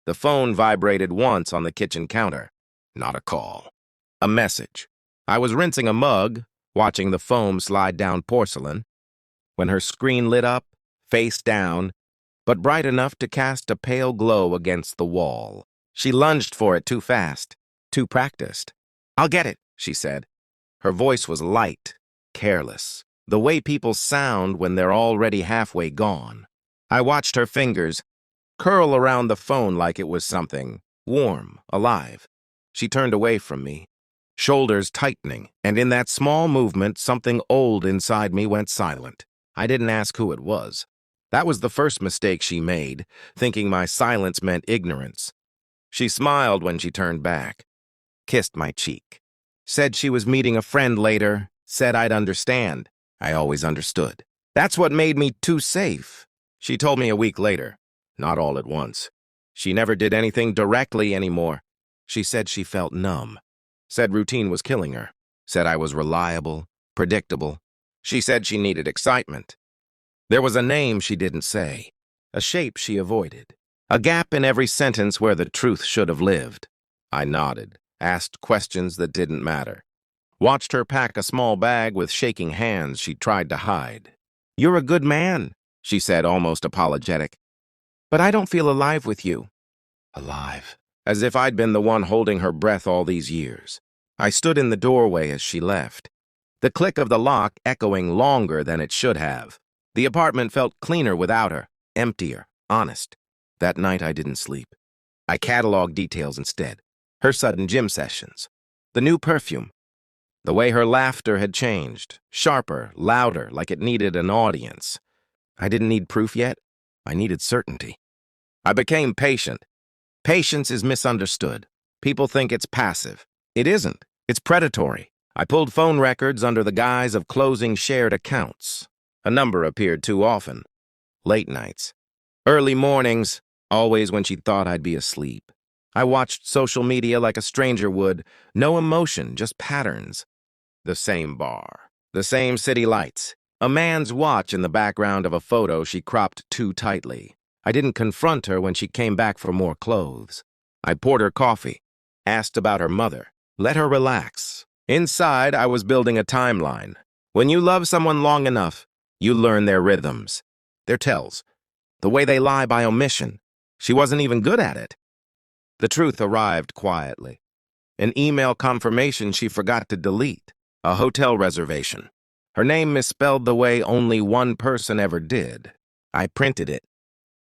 The phone vibrated once on the kitchen counter. Not a call. A message. I was rinsing a mug, watching the foam slide down porcelain, when her screen lit up, face down, but bright enough to cast a pale glow against the wall. She lunged for it too fast, too practiced. "I'll get it," she said. Her voice was light, careless, the way people sound when they're already halfway gone. I watched her fingers curl around the phone like it was something warm, alive. She turned away from me, shoulders tightening, and in that small movement, something old inside me went silent. I didn't ask who it was. That was the first mistake she made, thinking my silence meant ignorance. She smiled when she turned back, kissed my cheek, said she was meeting a friend later, said I'd understand. I always understood. That's what made me too safe. She told me a week later, not all at once. She never did anything directly anymore. She said she felt numb, said routine was killing her, said I was reliable, predictable. She said she needed excitement. There was a name she didn't say, a shape she avoided, a gap in every sentence where the truth should have lived. I nodded, asked questions that didn't matter. Watched her pack a small bag with shaking hands she tried to hide. "You're a good man," she said, almost apologetic. "But I don't feel alive with you." Alive. As if I'd been the one holding her breath all these years. I stood in the doorway as she left, the click of the lock echoing longer than it should have. The apartment felt cleaner without her, emptier, honest. That night I didn't sleep. I cataloged details instead. Her sudden gym sessions, the new perfume, the way her laughter had changed, sharper, louder, like it needed an audience. I didn't need proof yet. I needed certainty. I became patient. Patience is misunderstood. People think it's passive. It isn't. It's predatory. I pulled phone records under the guise of closing shared accounts. A number appeared too often. Late nights. Early mornings, always when she thought I'd be asleep. I watched social media like a stranger would. No emotion, just patterns. The same bar. The same city lights. A man's watch in the background of a photo she cropped too tightly. I didn't confront her when she came back for more clothes. I poured her coffee, asked about her mother, let her relax. Inside, I was building a timeline. When you love someone long enough, you learn their rhythms, their tells, the way they lie by omission. She wasn't even good at it. The truth arrived quietly. An email confirmation she forgot to delete, a hotel reservation. Her name misspelled the way only one person ever did. I printed it.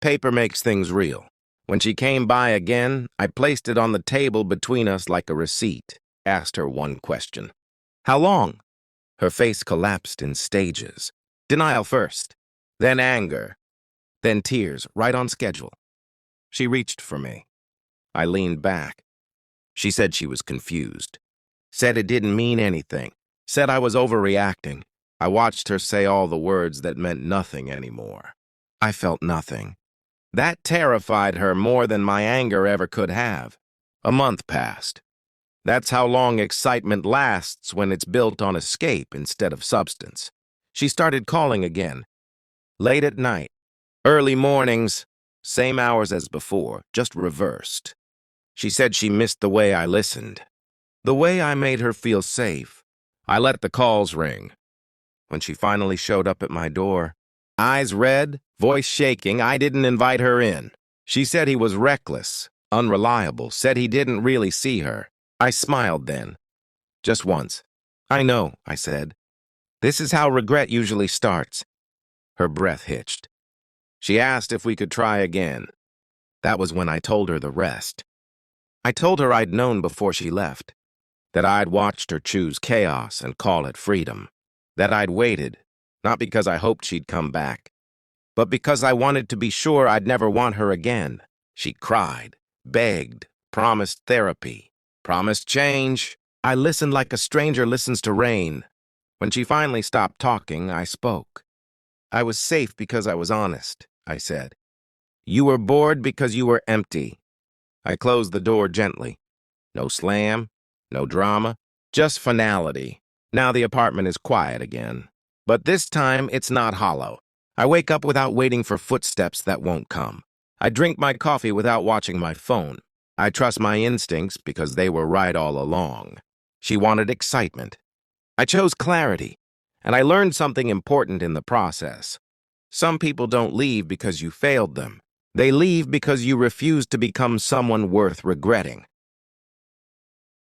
Paper makes things real. When she came by again, I placed it on the table between us like a receipt, asked her one question. "How long?" Her face collapsed in stages. Denial first, then anger, then tears, right on schedule. She reached for me. I leaned back. She said she was confused. Said it didn't mean anything. Said I was overreacting. I watched her say all the words that meant nothing anymore. I felt nothing. That terrified her more than my anger ever could have. A month passed. That's how long excitement lasts when it's built on escape instead of substance. She started calling again. Late at night. Early mornings. Same hours as before, just reversed. She said she missed the way I listened. The way I made her feel safe. I let the calls ring. When she finally showed up at my door, eyes red, voice shaking, I didn't invite her in. She said he was reckless, unreliable, said he didn't really see her. I smiled then. Just once. "I know," I said. "This is how regret usually starts." Her breath hitched. She asked if we could try again. That was when I told her the rest. I told her I'd known before she left, that I'd watched her choose chaos and call it freedom, that I'd waited, not because I hoped she'd come back, but because I wanted to be sure I'd never want her again. She cried, begged, promised therapy, promised change. I listened like a stranger listens to rain. When she finally stopped talking, I spoke. "I was safe because I was honest," I said. "You were bored because you were empty." I closed the door gently. No slam, no drama, just finality. Now the apartment is quiet again. But this time, it's not hollow. I wake up without waiting for footsteps that won't come. I drink my coffee without watching my phone. I trust my instincts because they were right all along. She wanted excitement. I chose clarity, and I learned something important in the process. Some people don't leave because you failed them. They leave because you refuse to become someone worth regretting.